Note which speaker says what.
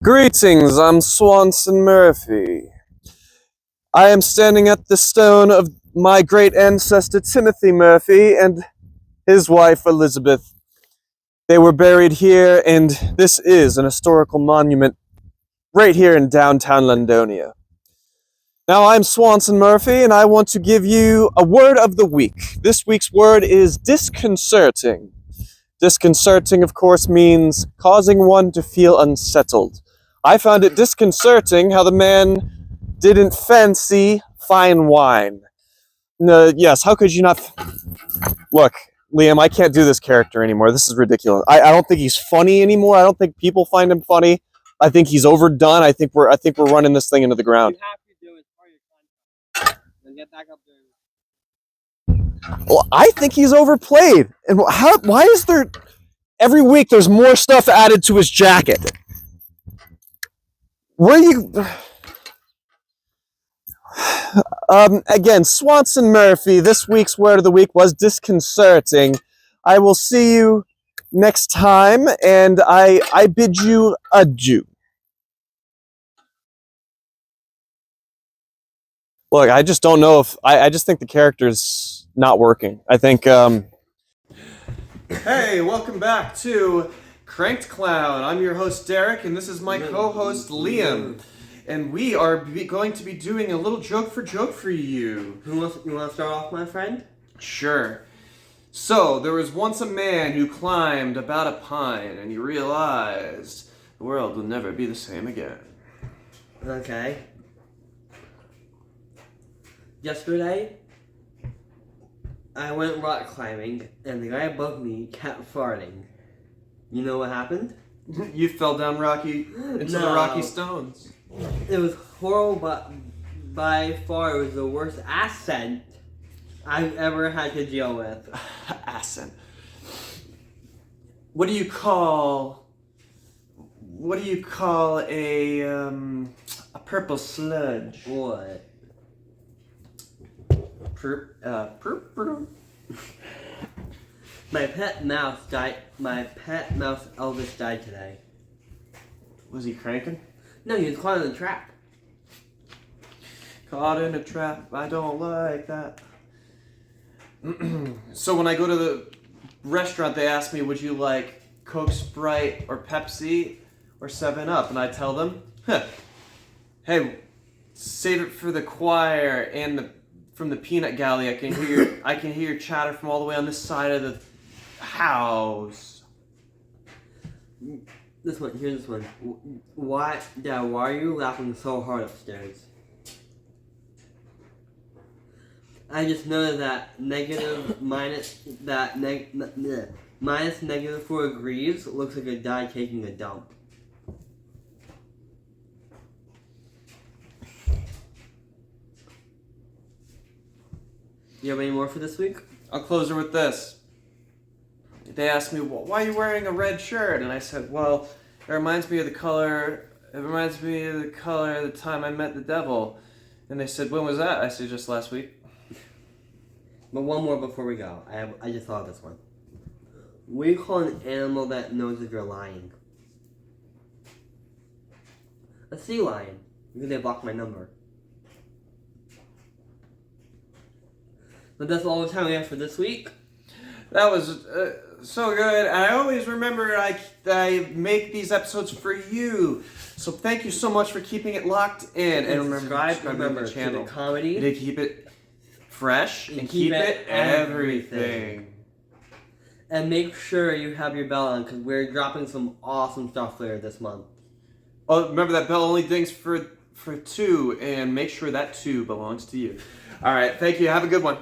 Speaker 1: Greetings, I'm Swanson Murphy. I am standing at the stone of my great ancestor Timothy Murphy and his wife Elizabeth. They were buried here, and this is an historical monument right here in downtown Londonia. Now, I'm Swanson Murphy, and I want to give you a word of the week. This week's word is disconcerting. Disconcerting, of course, means causing one to feel unsettled. I found it disconcerting how the man didn't fancy fine wine. Yes, how could you not? Look, Liam, I can't do this character anymore. This is ridiculous. I don't think he's funny anymore. I don't think people find him funny. I think he's overdone. I think we're running this thing into the ground.
Speaker 2: You have to do it for your content. Then get back up there.
Speaker 1: Well, I think he's overplayed. And why is there every week there's more stuff added to his jacket? Where you again, Swanson Murphy, this week's word of the week was disconcerting. I will see you next time, and I bid you adieu. Look, I just don't know if I just think the character's not working. I think Hey, welcome back to Cranked Clown. I'm your host Derek, and this is my co-host Liam. And we are going to be doing a little joke for you.
Speaker 2: You want to start off, my friend?
Speaker 1: Sure. So, there was once a man who climbed about a pine, and he realized the world will never be the same again.
Speaker 2: Okay. Yesterday, I went rock climbing, and the guy above me kept farting. You know what happened?
Speaker 1: You fell down into the rocky stones.
Speaker 2: It was horrible, but by far it was the worst ascent I've ever had to deal with.
Speaker 1: Ascent. What do you call a purple sludge?
Speaker 2: What? My pet mouse died. My pet mouse Elvis died today.
Speaker 1: Was he cranking?
Speaker 2: No, he was caught in a trap.
Speaker 1: Caught in a trap. I don't like that. So when I go to the restaurant, they ask me, would you like Coke, Sprite, or Pepsi, or 7-Up? And I tell them, hey, save it for the choir and from the peanut gallery. I can hear your chatter from all the way on this side of the house.
Speaker 2: Here's this one. Why are you laughing so hard upstairs? I just noticed that minus -4 degrees looks like a guy taking a dump. You have any more for this week?
Speaker 1: I'll close her with this. They asked me, well, why are you wearing a red shirt? And I said, well, it reminds me of the color of the time I met the devil. And they said, when was that? I said, just last week.
Speaker 2: But one more before we go. I just thought of this one. What do you call an animal that knows if you're lying? A sea lion. Because they blocked my number. But that's all the time we have for this week.
Speaker 1: That was so good. I always remember I make these episodes for you. So thank you so much for keeping it locked in. And
Speaker 2: remember
Speaker 1: to the channel.
Speaker 2: To the comedy.
Speaker 1: To keep it fresh and keep it everything.
Speaker 2: And make sure you have your bell on because we're dropping some awesome stuff later this month.
Speaker 1: Oh, remember that bell only dings for 2, and make sure that 2 belongs to you. All right, thank you. Have a good one.